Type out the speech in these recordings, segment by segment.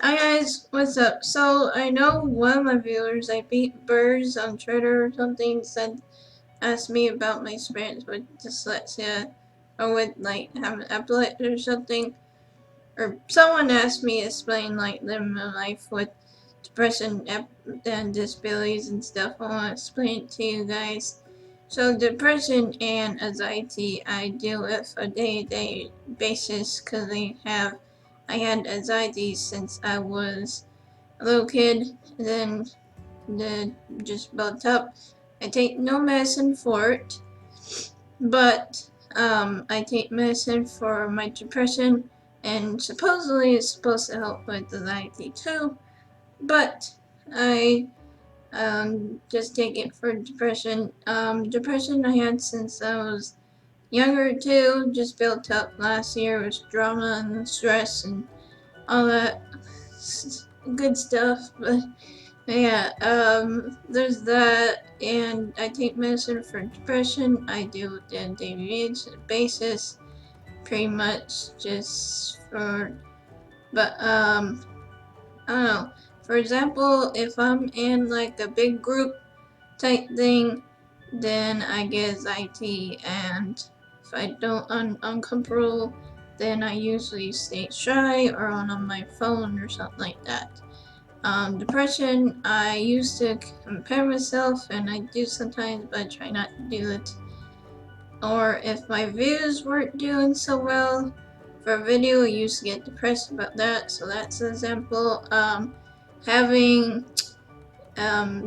Hi guys, what's up? So I know one of my viewers, I beat birds on Twitter or something, asked me about my experience with dyslexia or with like having epilepsy or something. Or someone asked me to explain like living my life with depression and disabilities and stuff. I want to explain it to you guys. So depression and anxiety I deal with on a day-to-day basis because I had anxiety since I was a little kid, and then just built up. I take no medicine for it, but I take medicine for my depression, and supposedly it's supposed to help with anxiety too. But I just take it for depression. Depression I had since I was younger too, just built up last year with drama and stress and all that good stuff. But yeah, there's that, and I take medicine for depression. I deal with it on a daily basis, pretty much just for, but, I don't know. For example, if I'm in like a big group type thing, then I get anxiety, and if I don't, uncomfortable, then I usually stay shy or on my phone or something like that. Depression, I used to compare myself, and I do sometimes, but I try not to do it. Or if my views weren't doing so well for a video, I used to get depressed about that, so that's an example. Having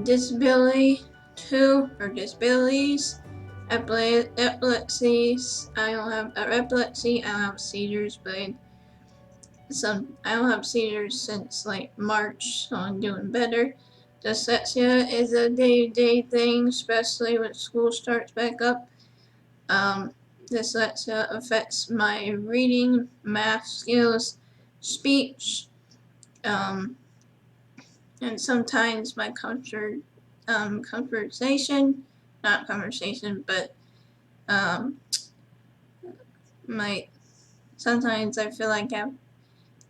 disability too, or disabilities, epilepsies. I don't have epilepsy, I don't have seizures, but I don't have seizures since like March, so I'm doing better. Dyslexia is a day-to-day thing, especially when school starts back up. Dyslexia affects my reading, math skills, speech, um, and sometimes my conversation, not conversation, but um, my sometimes I feel like I have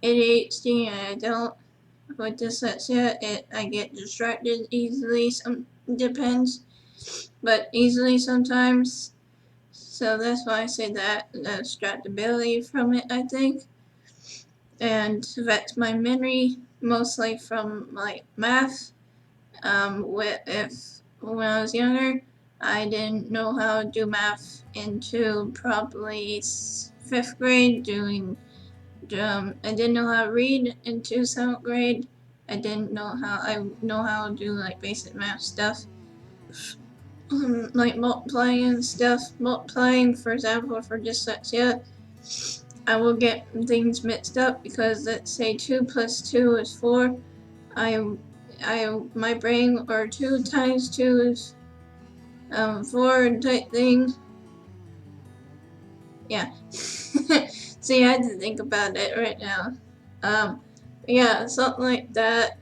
ADHD and I don't. With dyslexia, I get distracted easily. Some depends, but easily sometimes. So that's why I say that the distractibility from it, I think, and affects my memory mostly from like math. When I was younger, I didn't know how to do math until probably fifth grade. I didn't know how to read until seventh grade. I know how to do like basic math stuff, like multiplying and stuff. Multiplying, for example, for dyslexia, I will get things mixed up because let's say 2 plus 2 is 4. My brain, or 2 times 2 is 4 type thing. Yeah. See, I had to think about it right now. Yeah, something like that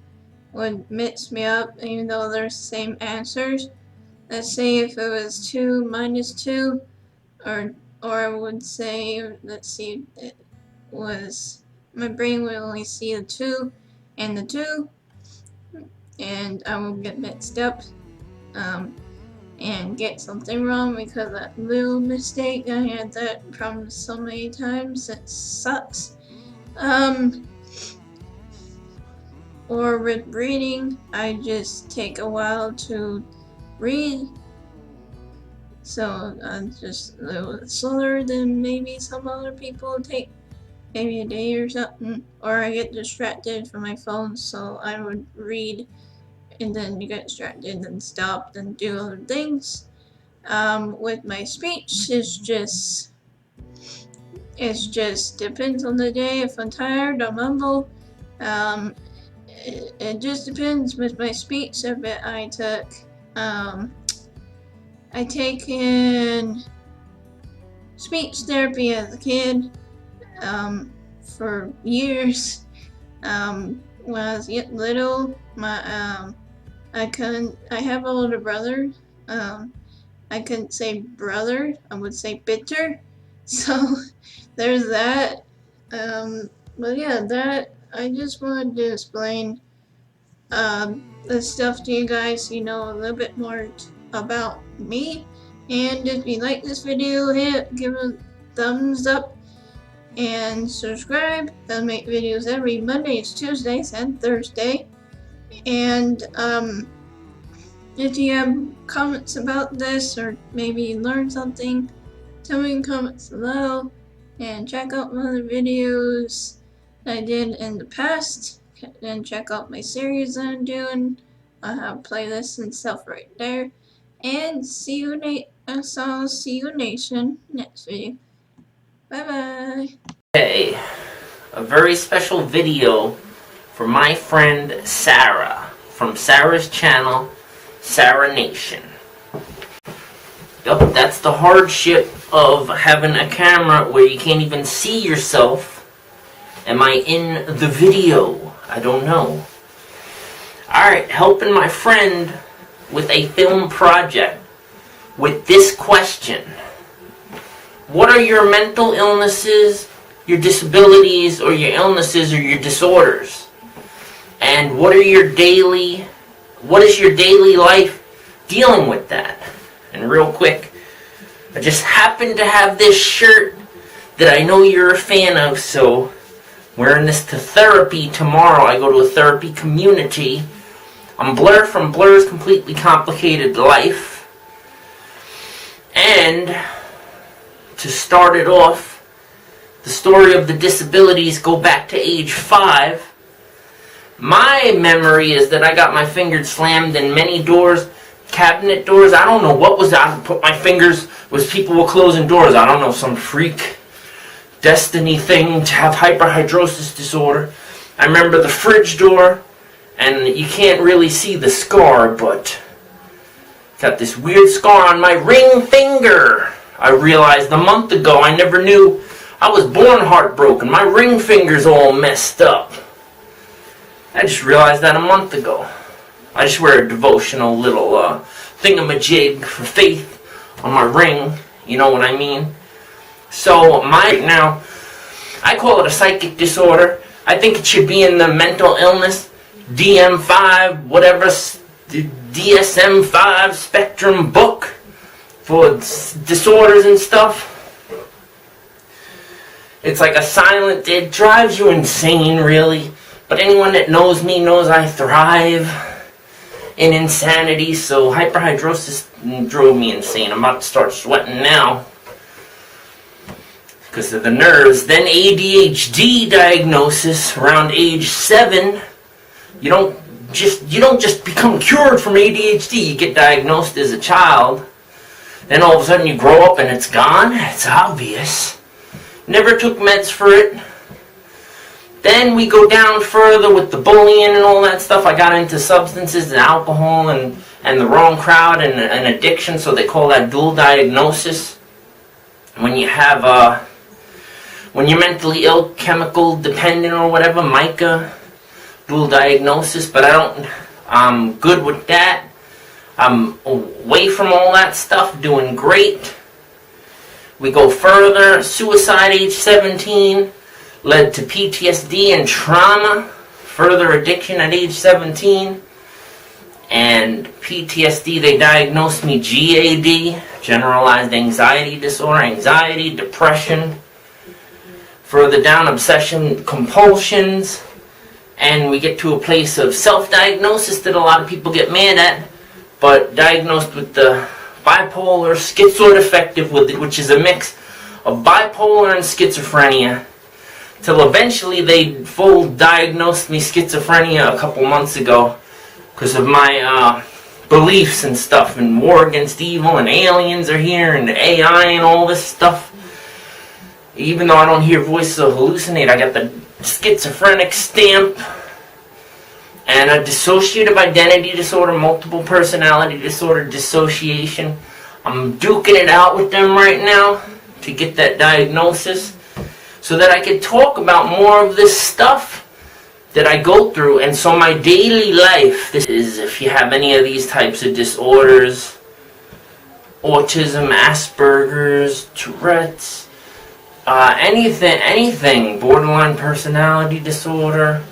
would mix me up, even though they're the same answers. Let's say if it was 2 minus 2, or I would say, let's see, it was, my brain would only see the 2 and the 2, and I will get mixed up, and get something wrong because of that little mistake. I had that problem so many times, it sucks. Or with reading, I just take a while to read, so I'm just a little slower than maybe some other people take maybe a day or something. Or I get distracted from my phone, so I would read and then you get distracted and stop and do other things. With my speech, it's just depends on the day. If I'm tired, I'll mumble. Um, it just depends with my speech. Um, I take in speech therapy as a kid, for years. When I was little, I have an older brother. I couldn't say brother, I would say bitter. So there's that. But yeah, that I just wanted to explain the stuff to you guys so you know a little bit more about me. And if you like this video, give a thumbs up and subscribe. I make videos every Mondays, Tuesdays, and Thursday. And if you have comments about this or maybe you learned something, tell me in comments below. And check out my other videos that I did in the past. And check out my series that I'm doing. I have playlists and stuff right there. And see you, nation, next video. Bye bye. Hey, a very special video for my friend Sarah from Sarah's channel, Sarah Nation. Yup, that's the hardship of having a camera where you can't even see yourself. Am I in the video? I don't know. Alright, helping my friend with a film project with this question. What are your mental illnesses, your disabilities, or your illnesses, or your disorders? And what is your daily life dealing with that? And real quick, I just happen to have this shirt that I know you're a fan of, so wearing this to therapy tomorrow. I go to a therapy community. I'm Blur from Blur's Completely Complicated Life. And to start it off, the story of the disabilities go back to age 5. My memory is that I got my fingers slammed in many doors, cabinet doors. I don't know what was that. I put my fingers was people were closing doors. I don't know, some freak destiny thing to have hyperhidrosis disorder. I remember the fridge door, and you can't really see the scar, but got this weird scar on my ring finger. I realized a month ago, I never knew. I was born heartbroken. My ring finger's all messed up. I just realized that a month ago. I just wear a devotional little thingamajig for faith on my ring. You know what I mean? So right now, I call it a psychic disorder. I think it should be in the mental illness, DM5, whatever, DSM-5 spectrum book for disorders and stuff. It's like a silent, it drives you insane, really. But anyone that knows me knows I thrive in insanity, so hyperhidrosis drove me insane. I'm about to start sweating now because of the nerves. Then ADHD diagnosis around age 7. You don't just become cured from ADHD. You get diagnosed as a child. Then all of a sudden you grow up and it's gone. It's obvious. Never took meds for it. Then we go down further with the bullying and all that stuff. I got into substances and alcohol and the wrong crowd and addiction, so they call that dual diagnosis. When you have when you're mentally ill, chemical dependent or whatever, MICA, dual diagnosis. But I'm good with that. I'm away from all that stuff, doing great. We go further. Suicide age 17 led to PTSD and trauma. Further addiction at age 17. And PTSD, they diagnosed me GAD, generalized anxiety disorder, anxiety, depression. Further down, obsession, compulsions. And we get to a place of self-diagnosis that a lot of people get mad at, but diagnosed with the bipolar schizoaffective, which is a mix of bipolar and schizophrenia, till eventually they full diagnosed me schizophrenia a couple months ago because of my beliefs and stuff, and war against evil, and aliens are here, and AI and all this stuff. Even though I don't hear voices or hallucinate, I got the schizophrenic stamp. And a dissociative identity disorder, multiple personality disorder, dissociation. I'm duking it out with them right now to get that diagnosis so that I can talk about more of this stuff that I go through. And so my daily life, this is if you have any of these types of disorders, autism, Asperger's, Tourette's, anything, borderline personality disorder,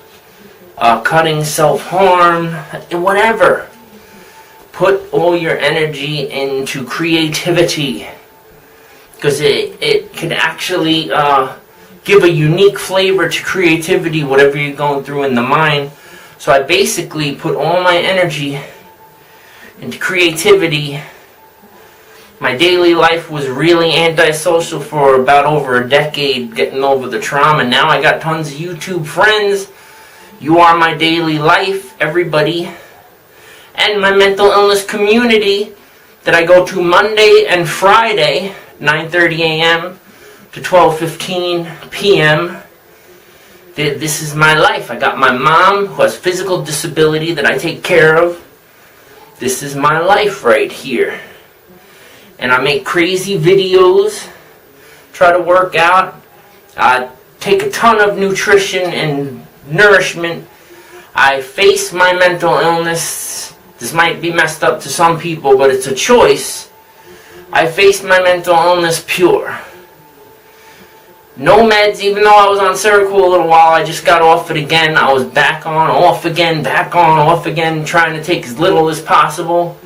cutting self-harm, whatever. Put all your energy into creativity, because it can actually give a unique flavor to creativity, whatever you're going through in the mind. So I basically put all my energy into creativity. My daily life was really antisocial for about over a decade, getting over the trauma. Now I got tons of YouTube friends. You are my daily life, everybody. And my mental illness community that I go to Monday and Friday, 9:30 a.m. to 12:15 p.m. This is my life. I got my mom who has physical disability that I take care of. This is my life right here. And I make crazy videos, try to work out, take a ton of nutrition and nourishment. I face my mental illness. This might be messed up to some people, but it's a choice. I face my mental illness pure. No meds, even though I was on Seroquel a little while, I just got off it again. I was back on, off again, back on, off again, trying to take as little as possible.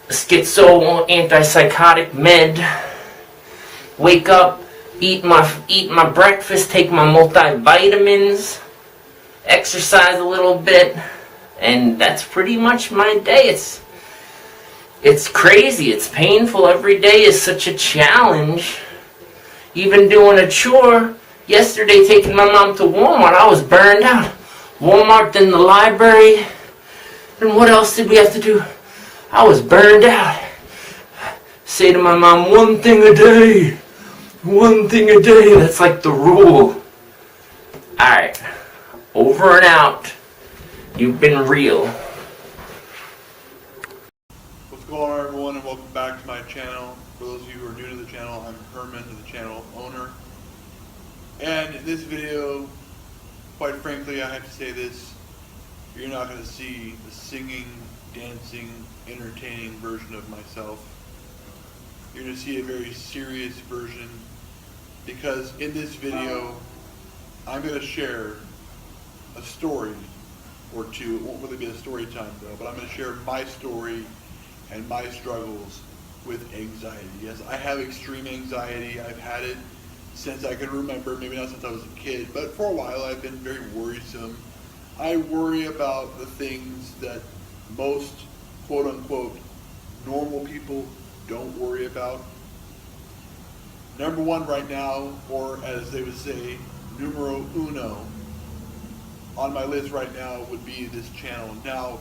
Schizo antipsychotic med. Wake up, eat my breakfast, take my multivitamins, exercise a little bit, and that's pretty much my day. It's crazy, it's painful. Every day is such a challenge. Even doing a chore. Yesterday, taking my mom to Walmart, I was burned out. Walmart, then the library. And what else did we have to do? I was burned out. Say to my mom, one thing a day. One thing a day. That's like the rule. Alright. Over and out. You've been real. What's going on, everyone, and welcome back to my channel. For those of you who are new to the channel, I'm Herman, the channel owner. And in this video, quite frankly, I have to say this, you're not going to see the singing, dancing, entertaining version of myself. You're going to see a very serious version, because in this video, I'm going to share a story or two. It won't really be a story time though, but I'm going to share my story and my struggles with anxiety. Yes, I have extreme anxiety. I've had it since I can remember, maybe not since I was a kid, but for a while I've been very worrisome. I worry about the things that most quote-unquote normal people don't worry about. Number one right now, or as they would say, numero uno, on my list right now would be this channel. Now,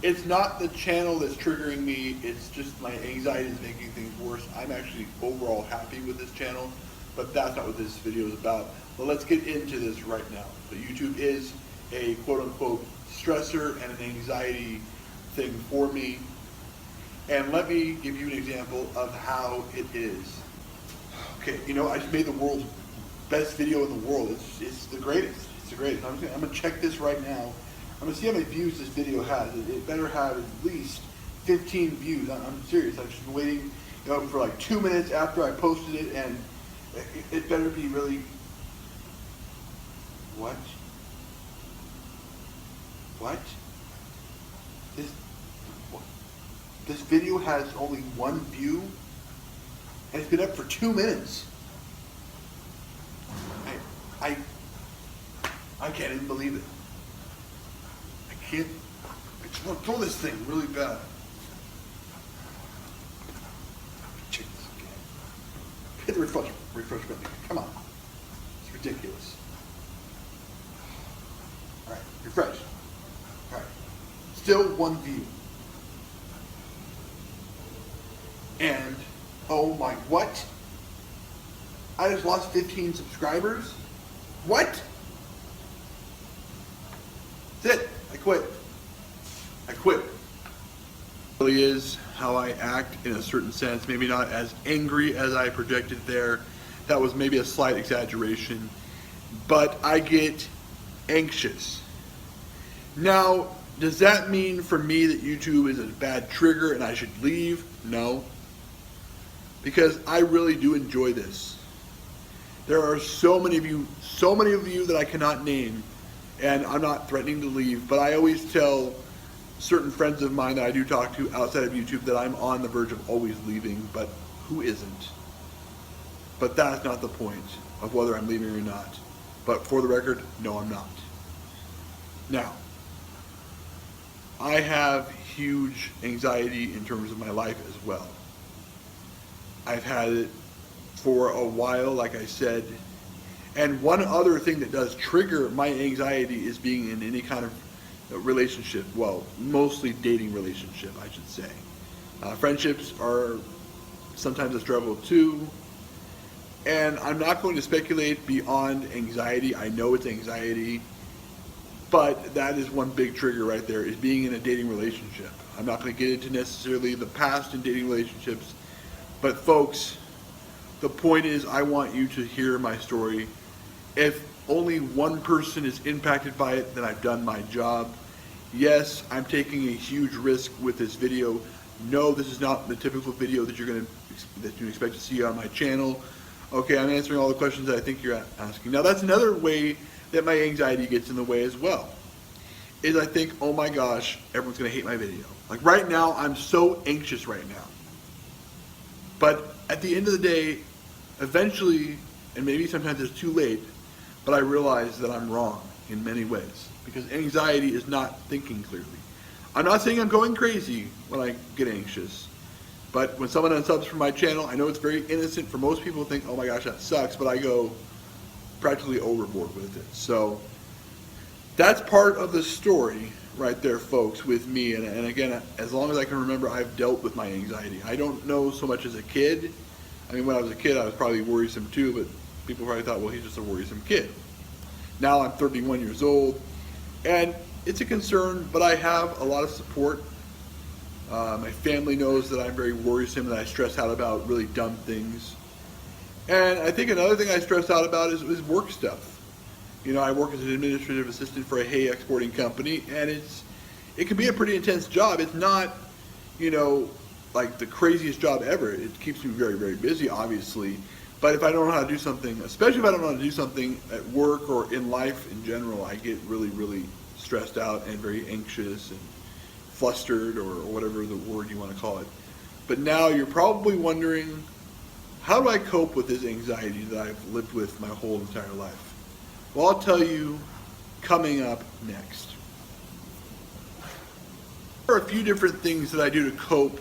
it's not the channel that's triggering me, it's just my anxiety is making things worse. I'm actually overall happy with this channel, but that's not what this video is about. But let's get into this right now. So YouTube is a quote-unquote stressor and an anxiety thing for me. And let me give you an example of how it is. Okay, you know, I just made the world's best video in the world. It's the greatest. It's the greatest. I'm gonna check this right now. I'm gonna see how many views this video has. It better have at least 15 views. I'm serious. I've just been waiting, for like 2 minutes after I posted it, and it better be really. What? What? This video has only 1 view, and it's been up for 2 minutes. I can't even believe it. I just want to throw this thing really bad. Check this again. Hit the refresh button. Come on. It's ridiculous. Alright, refresh. Alright. Still 1 view. And, oh my, what? I just lost 15 subscribers? What? That's it. I quit. I quit. It really is how I act in a certain sense. Maybe not as angry as I projected there. That was maybe a slight exaggeration. But I get anxious. Now, does that mean for me that YouTube is a bad trigger and I should leave? No. Because I really do enjoy this. There are so many of you that I cannot name, and I'm not threatening to leave, but I always tell certain friends of mine that I do talk to outside of YouTube that I'm on the verge of always leaving, but who isn't? But that's not the point of whether I'm leaving or not. But for the record, no, I'm not. Now, I have huge anxiety in terms of my life as well. I've had it for a while, like I said. And one other thing that does trigger my anxiety is being in any kind of relationship. Well, mostly dating relationship, I should say. Friendships are sometimes a struggle too. And I'm not going to speculate beyond anxiety. I know it's anxiety. But that is one big trigger right there, is being in a dating relationship. I'm not going to get into necessarily the past in dating relationships. But folks, the point is, I want you to hear my story. If only one person is impacted by it, then I've done my job. Yes, I'm taking a huge risk with this video. No, this is not the typical video that you expect to see on my channel. Okay, I'm answering all the questions that I think you're asking. Now, that's another way that my anxiety gets in the way as well. Is I think, oh my gosh, everyone's going to hate my video. Like right now, I'm so anxious right now. But at the end of the day, eventually, and maybe sometimes it's too late, but I realize that I'm wrong in many ways. Because anxiety is not thinking clearly. I'm not saying I'm going crazy when I get anxious. But when someone unsubs from my channel, I know it's very innocent. For most people think, oh my gosh, that sucks. But I go practically overboard with it. So that's part of the story right there, folks, with me. And again, as long as I can remember, I've dealt with my anxiety. I don't know so much as a kid. I mean, when I was a kid, I was probably worrisome too, but people probably thought, well, he's just a worrisome kid. Now I'm 31 years old, and it's a concern, but I have a lot of support. My family knows that I'm very worrisome, that I stress out about really dumb things. And I think another thing I stress out about is work stuff. You know, I work as an administrative assistant for a hay exporting company, and it can be a pretty intense job. It's not, you know, like the craziest job ever. It keeps me very, very busy, obviously. But if I don't know how to do something, especially if I don't know how to do something at work or in life in general, I get really, really stressed out and very anxious and flustered, or whatever the word you want to call it. But now you're probably wondering, how do I cope with this anxiety that I've lived with my whole entire life? Well, I'll tell you coming up next. There are a few different things that I do to cope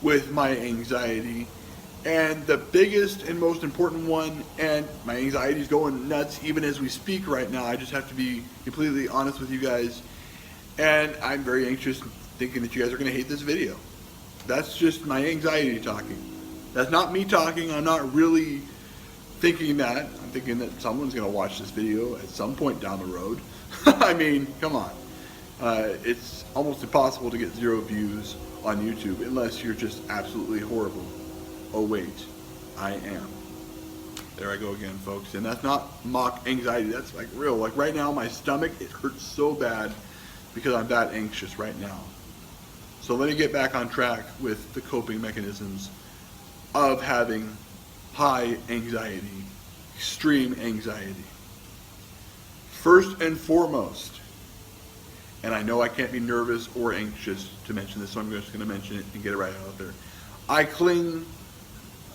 with my anxiety. And the biggest and most important one, and my anxiety is going nuts even as we speak right now. I just have to be completely honest with you guys. And I'm very anxious, thinking that you guys are going to hate this video. That's just my anxiety talking. That's not me talking. I'm not really thinking that. I'm thinking that someone's going to watch this video at some point down the road. I mean, come on. It's almost impossible to get 0 views on YouTube unless you're just absolutely horrible. Oh wait, I am. There I go again, folks. And that's not mock anxiety. That's like real. Like right now, my stomach, it hurts so bad because I'm that anxious right now. So let me get back on track with the coping mechanisms of having high anxiety, extreme anxiety. First and foremost, and I know I can't be nervous or anxious to mention this, so I'm just going to mention it and get it right out there. I cling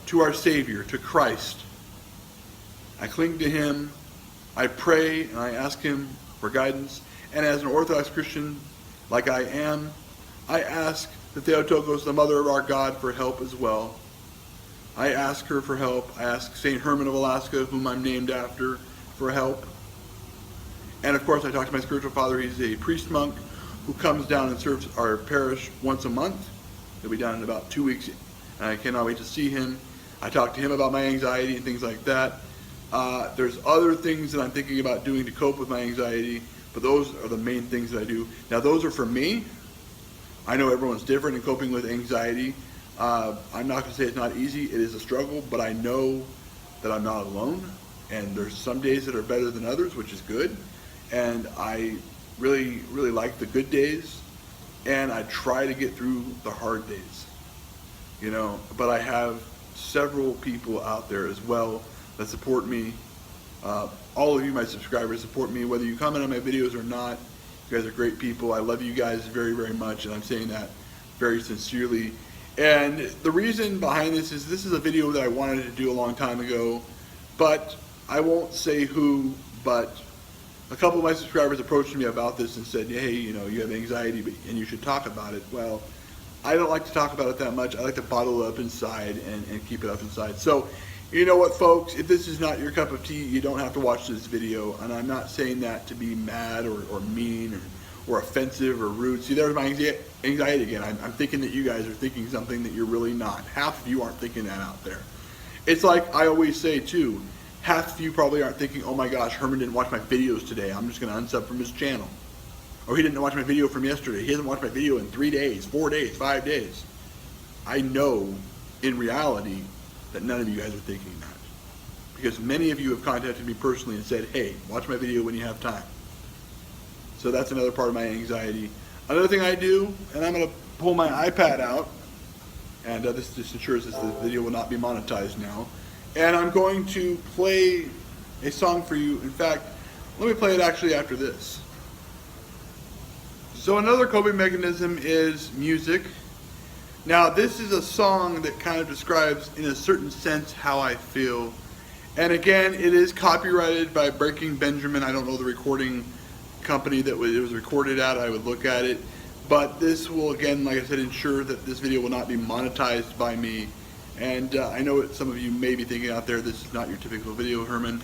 to our Savior, to Christ. I cling to Him. I pray and I ask Him for guidance. And as an Orthodox Christian, like I am, I ask the Theotokos, the Mother of our God, for help as well. I ask her for help. I ask St. Herman of Alaska, whom I'm named after, for help. And of course, I talk to my spiritual father. He's a priest monk who comes down and serves our parish once a month. He'll be down in about 2 weeks, and I cannot wait to see him. I talk to him about my anxiety and things like that. There's other things that I'm thinking about doing to cope with my anxiety, but those are the main things that I do. Now, those are for me. I know everyone's different in coping with anxiety. I'm not going to say it's not easy. It is a struggle, but I know that I'm not alone. And there's some days that are better than others, which is good. And I really, really like the good days. And I try to get through the hard days. You know, but I have several people out there as well that support me. All of you, my subscribers, support me, whether you comment on my videos or not. You guys are great people. I love you guys very, very much, and I'm saying that very sincerely. And the reason behind this is a video that I wanted to do a long time ago, but I won't say who, but a couple of my subscribers approached me about this and said, hey, you know, you have anxiety and you should talk about it. Well, I don't like to talk about it that much. I like to bottle it up inside and keep it up inside. So, you know what, folks, if this is not your cup of tea, you don't have to watch this video. And I'm not saying that to be mad or mean or offensive or rude. See, there's my anxiety again. I'm thinking that you guys are thinking something that you're really not. Half of you aren't thinking that out there. It's like I always say, too, half of you probably aren't thinking, oh my gosh, Herman didn't watch my videos today. I'm just going to unsub from his channel. Or he didn't watch my video from yesterday. He hasn't watched my video in 3 days, 4 days, 5 days. I know, in reality, that none of you guys are thinking that. Because many of you have contacted me personally and said, hey, watch my video when you have time. So that's another part of my anxiety. Another thing I do, and I'm going to pull my iPad out, and this just ensures that the video will not be monetized now. And I'm going to play a song for you. In fact, let me play it actually after this. So another coping mechanism is music. Now this is a song that kind of describes in a certain sense how I feel. And again, it is copyrighted by Breaking Benjamin. I don't know the recording company that it was recorded at. I would look at it. But this will, again, like I said, ensure that this video will not be monetized by me. And I know that some of you may be thinking out there, this is not your typical video, Herman.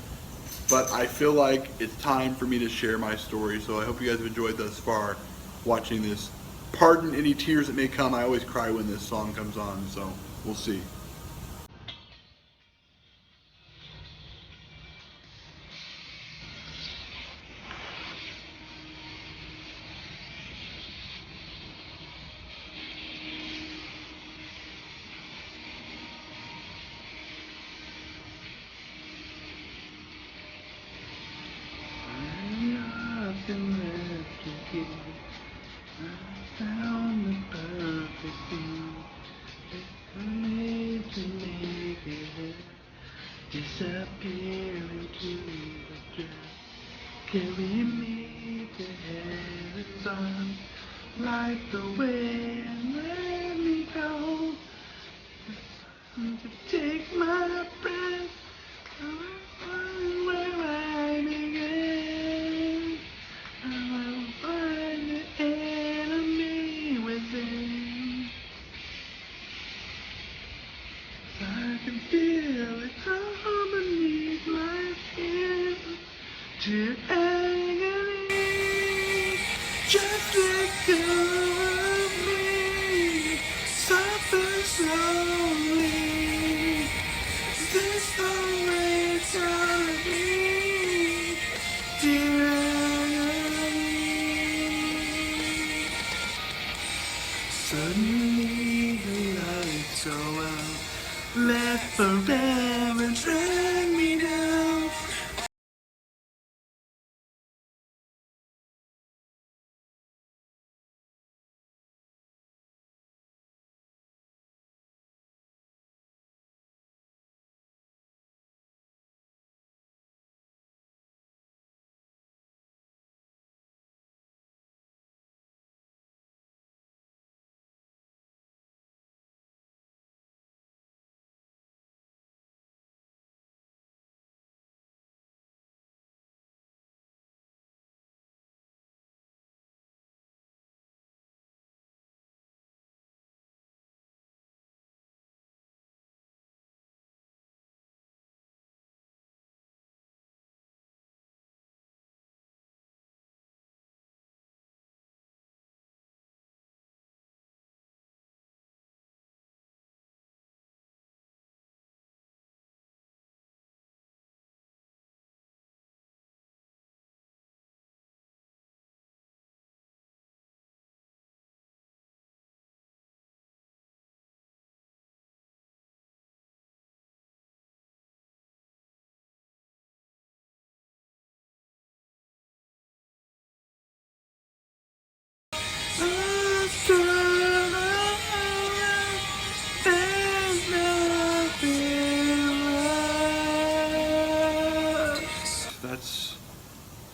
But I feel like it's time for me to share my story. So I hope you guys have enjoyed thus far watching this. Pardon any tears that may come. I always cry when this song comes on, so we'll see. I found the perfect thing to make it disappear into the dress. Carry me to heaven's arms, like the wind, let me go. To take my breath, where I begin. I will find the enemy within. I can feel it come beneath my skin. To agony, just let go of me. Suffer slowly. This the way it's gonna be, dear agony. Suddenly the lights go out, left forever, drag me down.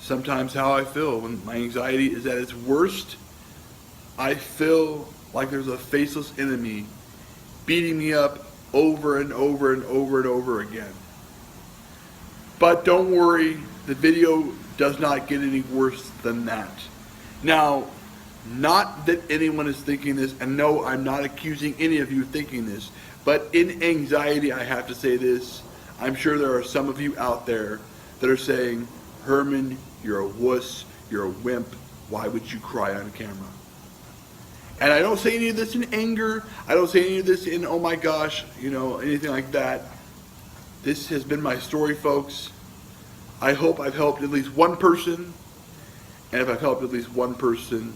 sometimes how I feel when my anxiety is at its worst. I feel like there's a faceless enemy beating me up over and over and over and over again. But don't worry, the video does not get any worse than that. Now, not that anyone is thinking this, and no, I'm not accusing any of you of thinking this, but in anxiety, I have to say this. I'm sure there are some of you out there that are saying, Herman, you're a wuss, you're a wimp, why would you cry on camera? And I don't say any of this in anger, I don't say any of this in, oh my gosh, you know, anything like that. This has been my story, folks. I hope I've helped at least one person, and if I've helped at least one person,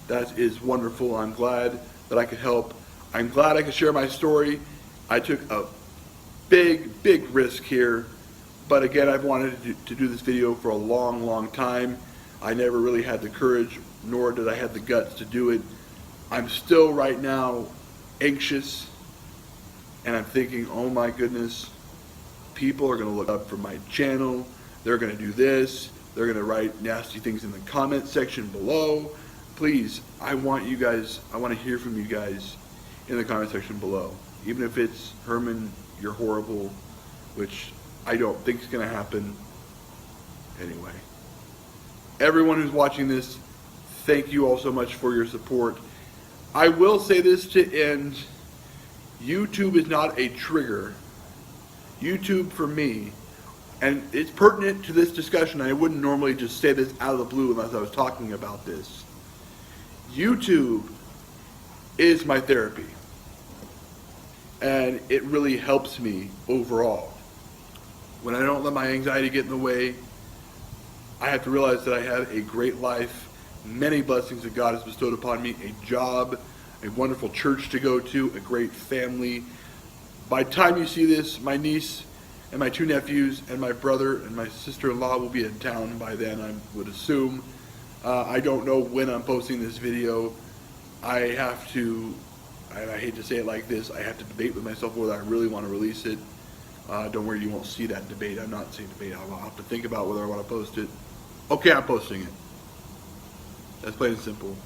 that is wonderful. I'm glad that I could help. I'm glad I could share my story. I took a big risk here, but again, I've wanted to do this video for a long time. I never really had the courage, nor did I have the guts to do it. I'm still right now anxious, and I'm thinking, oh my goodness, people are going to look up for my channel, they're going to do this, they're going to write nasty things in the comment section below. Please, I want you guys, I want to hear from you guys in the comment section below. Even if it's, Herman, you're horrible, which I don't think is going to happen. Anyway, everyone who's watching this, thank you all so much for your support. I will say this to end, YouTube is not a trigger. YouTube for me, and it's pertinent to this discussion, I wouldn't normally just say this out of the blue unless I was talking about this. YouTube is my therapy, and it really helps me overall. When I don't let my anxiety get in the way, I have to realize that I have a great life, many blessings that God has bestowed upon me, a job, a wonderful church to go to, a great family. By the time you see this, my niece and my two nephews and my brother and my sister-in-law will be in town by then, I would assume. I don't know when I'm posting this video. I have to, and I hate to say it like this, I have to debate with myself whether I really want to release it. Don't worry, you won't see that debate. I'm not saying debate. I'll have to think about whether I want to post it. Okay, I'm posting it. That's plain and simple.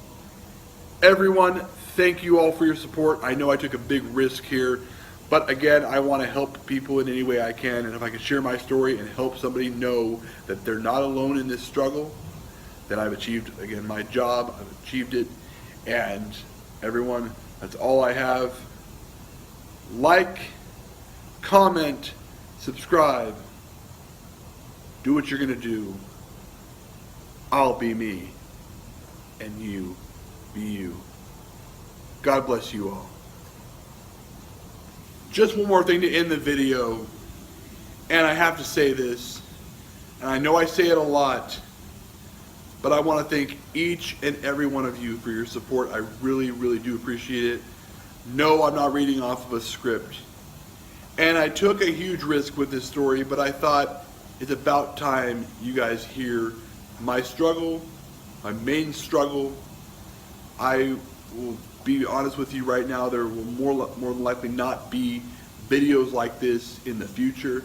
Everyone, thank you all for your support. I know I took a big risk here, but again, I want to help people in any way I can, and if I can share my story and help somebody know that they're not alone in this struggle, then I've achieved, again, my job. I've achieved it, and everyone, that's all I have. Like, comment, subscribe, do what you're going to do. I'll be me, and you be you. God bless you all. Just one more thing to end the video, and I have to say this, and I know I say it a lot, but I want to thank each and every one of you for your support. I really do appreciate it. No, I'm not reading off of a script. And I took a huge risk with this story, but I thought it's about time you guys hear my struggle, my main struggle. I will be honest with you right now, there will more than likely not be videos like this in the future.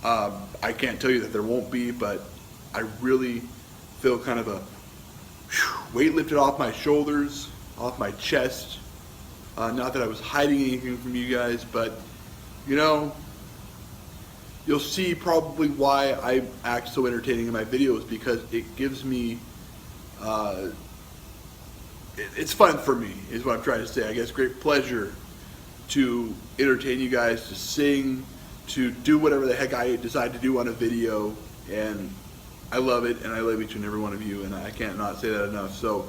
I can't tell you that there won't be, but I really feel kind of a weight lifted off my shoulders, off my chest. Not that I was hiding anything from you guys, but you know, you'll see probably why I act so entertaining in my videos, because it gives me, it's fun for me, is what I'm trying to say. I guess great pleasure to entertain you guys, to sing, to do whatever the heck I decide to do on a video, and I love it, and I love each and every one of you, and I can't not say that enough. So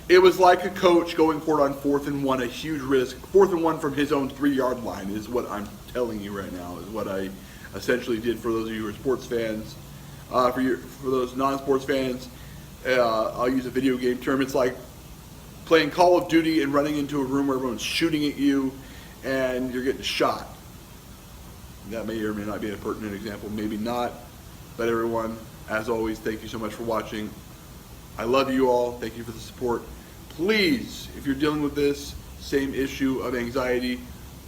it was like a coach going for it on 4th and 1, a huge risk. 4th and 1 from his own 3-yard line is what I'm telling you right now, is what I essentially did. For those of you who are sports fans. For those non-sports fans, I'll use a video game term. It's like playing Call of Duty and running into a room where everyone's shooting at you and you're getting shot. That may or may not be a pertinent example, maybe not. But everyone, as always, thank you so much for watching. I love you all. Thank you for the support. Please, if you're dealing with this same issue of anxiety,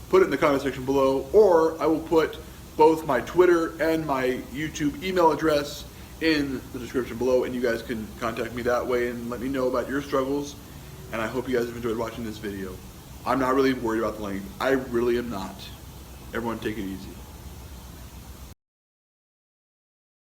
put it in the comment section below, or I will put both my Twitter and my YouTube email address in the description below, and you guys can contact me that way and let me know about your struggles. And I hope you guys have enjoyed watching this video. I'm not really worried about the length. I really am not. Everyone take it easy.